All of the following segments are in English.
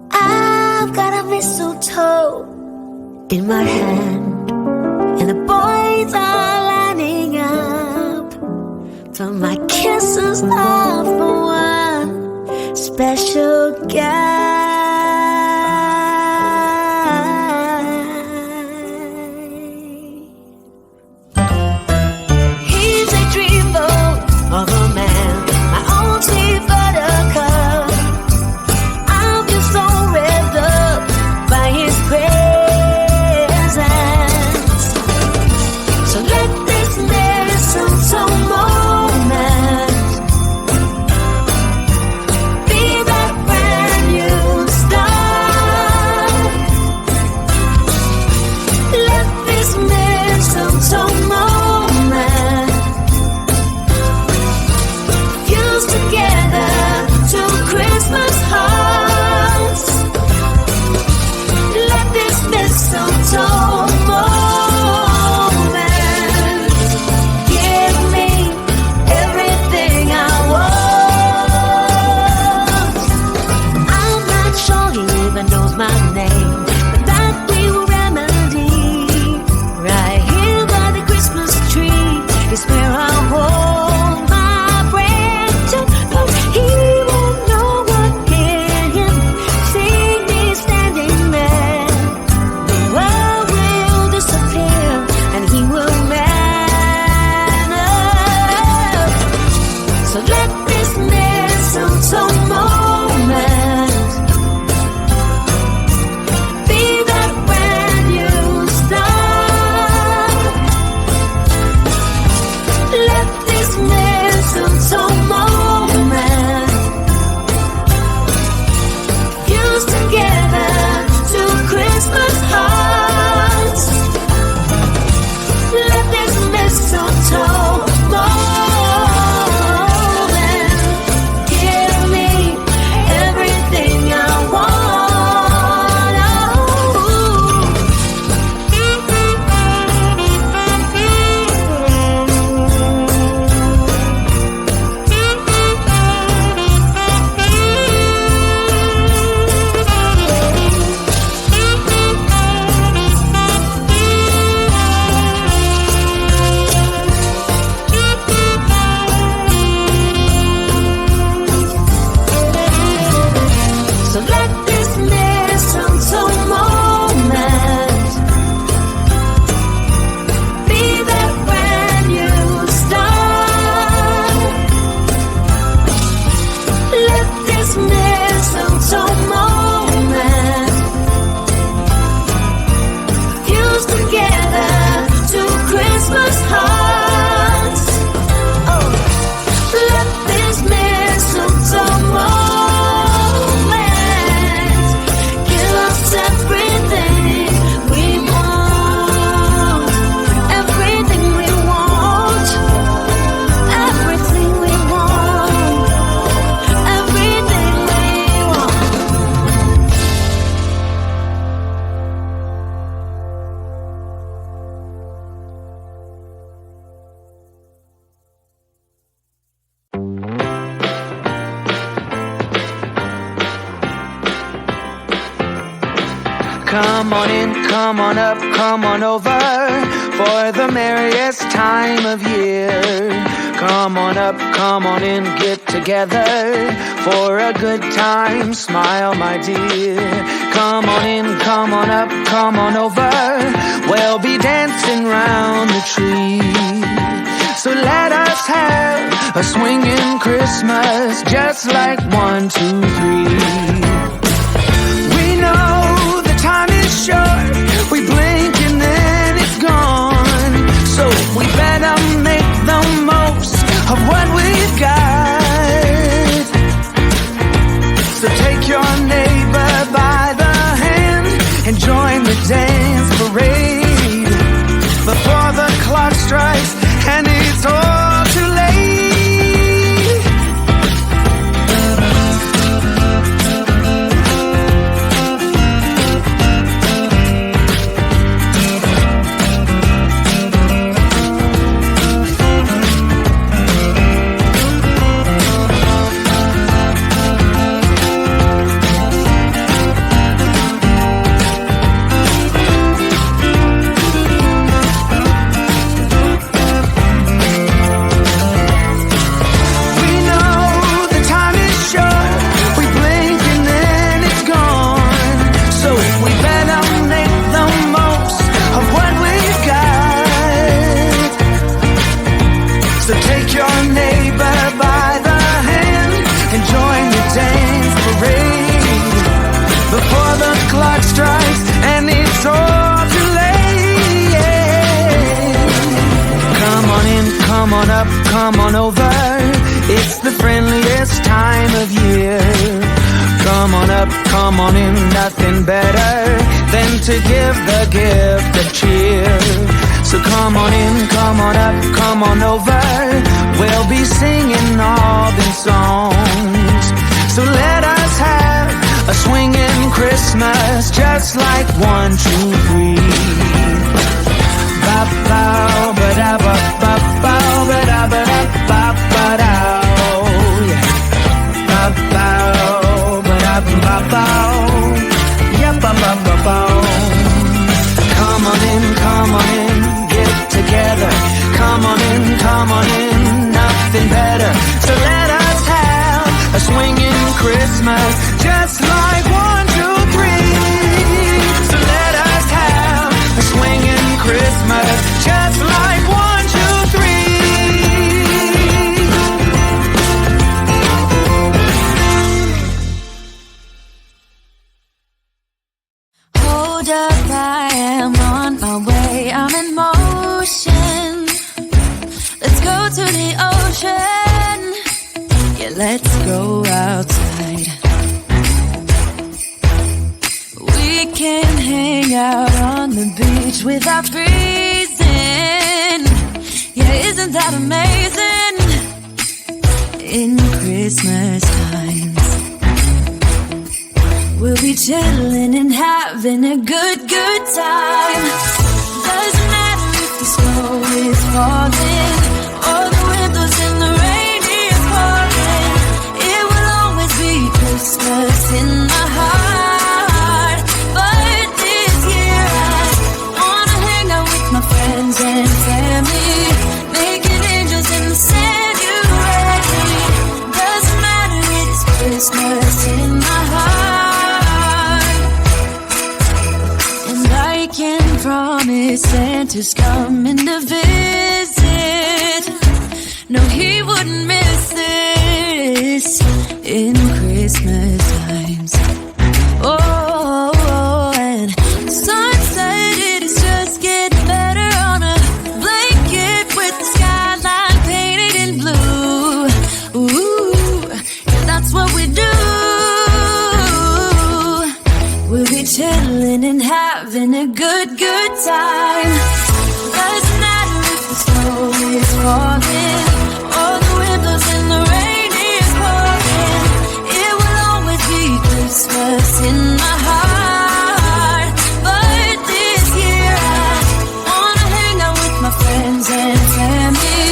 I've got a mistletoe in my hand, and the boys are lining up for my kisses of the one special guy. He's a dreamboat of a man, my own sweet buttercup. I'm just so revved up by his presence. So let this mistletoe moment be that brand new start. Let this mistletoe moment fuse together to Christmas hearts. Let this mistletoe moment give me everything I want. I'm not sure he even knows my name, but that we will remedy right here by the Christmas tree is where I hold my breath. But he won't know what hit him, seeing me standing there. The world will disappear and he will man up. So let this mistletoe moment be that brand new start. Let this mistletoe moment fuse together to Christmas hearts. Let this mistletoe moment give me everything I want. So let this mistletoe moment be that brand new start. Let this mistletoe moment fuse together to Christmas hearts. Oh, let this mistletoe moment give us everything we want. Everything we want. Everything we want. Everything we want. Come on in, come on up, come on over for the merriest time of year. Come on up, come on in, get together for a good time. Smile, my dear. Come on in, come on up, come on over. We'll be dancing round the tree. So let us have a swinging Christmas, just like 1, 2, 3. We know the time is short, we blink and then it's gone. So we better make the most of what we've got. So take your neighbor by the hand and join the dance parade before the clock strikes and it's all too late. come on over. It's the friendliest time of year. Come on up, come on in, nothing better than to give the gift of cheer. So come on in, come on up, come on over. We'll be singing all the songs. So let us have a swinging Christmas, just like 1, 2, 3. Ba-bow, ba-da-ba-ba-bow, ba-da-ba-da-ba-ba-dow. Ba-bow, ba-da-ba-bow, yeah-ba-ba-ba-bow. Come on in, get together. Come on in, nothing better. So let us have a swinging Christmas, just like 1, 2, 3. So let us have a swinging Christmas, just like 1, 2, 3. Hold up, I am on my way. I'm in motion. Let's go to the ocean. Yeah, let's go outside. We can hang out on the beach without freezing. Yeah, isn't that amazing? In Christmas times, we'll be chilling and having a good time. Doesn't matter if the snow is falling or the wind blows and the rain is pouring. It will always be Christmas in my heart. But this year I wanna hang out with my friends and family, making angels in the sanctuary. Doesn't matter, it's Christmas in my heart. And I can promise Santa's coming to visit. No, he wouldn't miss this in Christmas times. Oh, and sunset, it is just getting better on a blanket with the skyline painted in blue. Ooh, and that's what we do. We'll be chilling and having a good time. Doesn't matter if the snow is falling or the wind blows and the rain is pouring. It will always be Christmas in my heart. But this year I wanna hang out with my friends and family,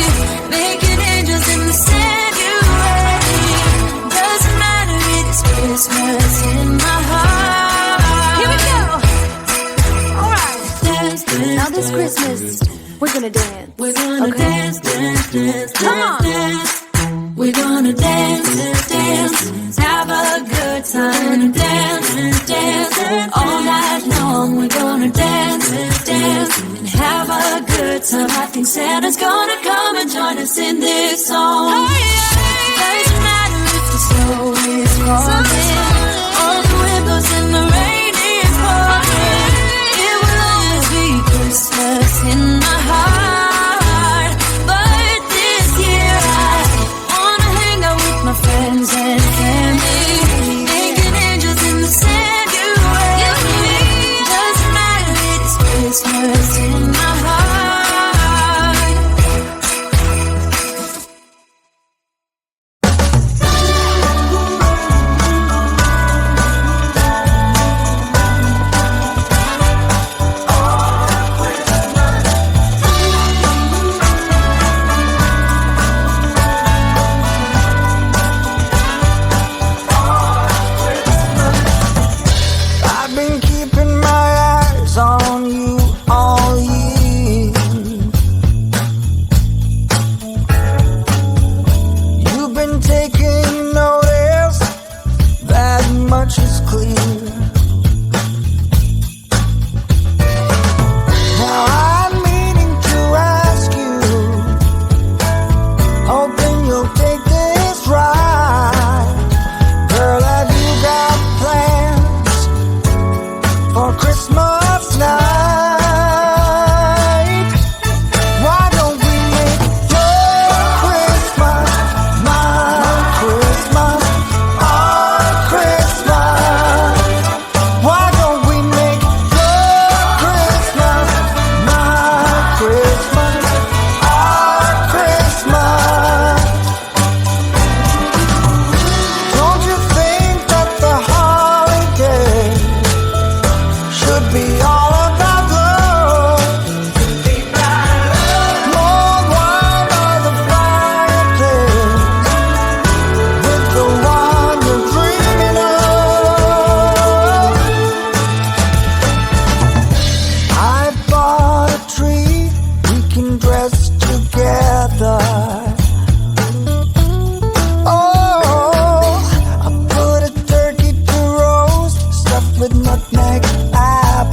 making angels in the sanctuary. Doesn't matter, it's Christmas in my heart. Here we go. All right. Dance, dance, now this Christmas, we're gonna dance. We're gonna dance, dance, dance, come on. Dance. We're gonna dance, dance, have a good time. Dance, dance, all night long. We're gonna dance, dance, and have a good time. I think Santa's gonna come and join us in this song. Doesn't matter if the snow is falling or the wind blows and the rain is pouring. It will always be Christmas in my heart. But this year I wanna hang out with my friends and family, making angels in the sanctuary. Doesn't matter, it's Christmas in my heart. I've been keeping my eyes on you all year. You've been taking notice, that much is clear. Now I'm meaning to ask you, hoping you'll take this right. Girl, have you got plans for Christmas night? Why don't we make your Christmas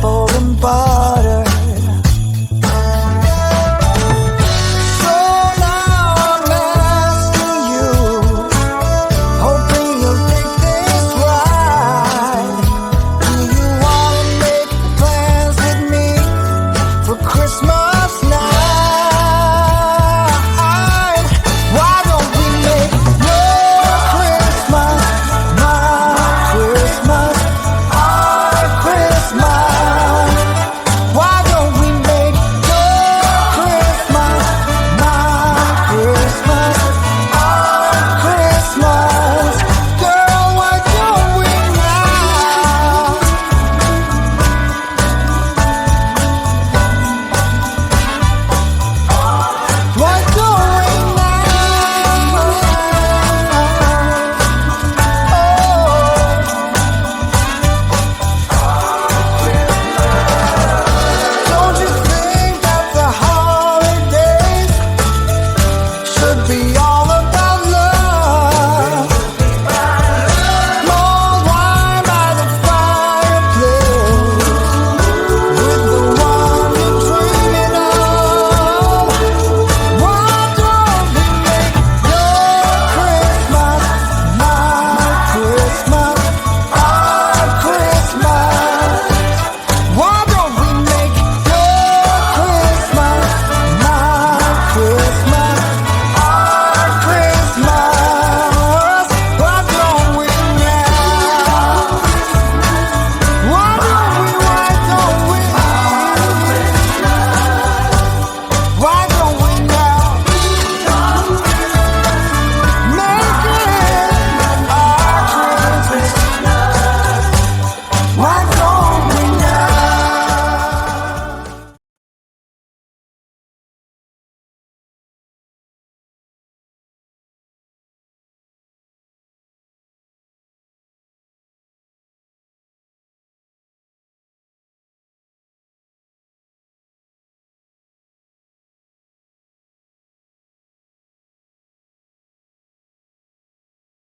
falling apart.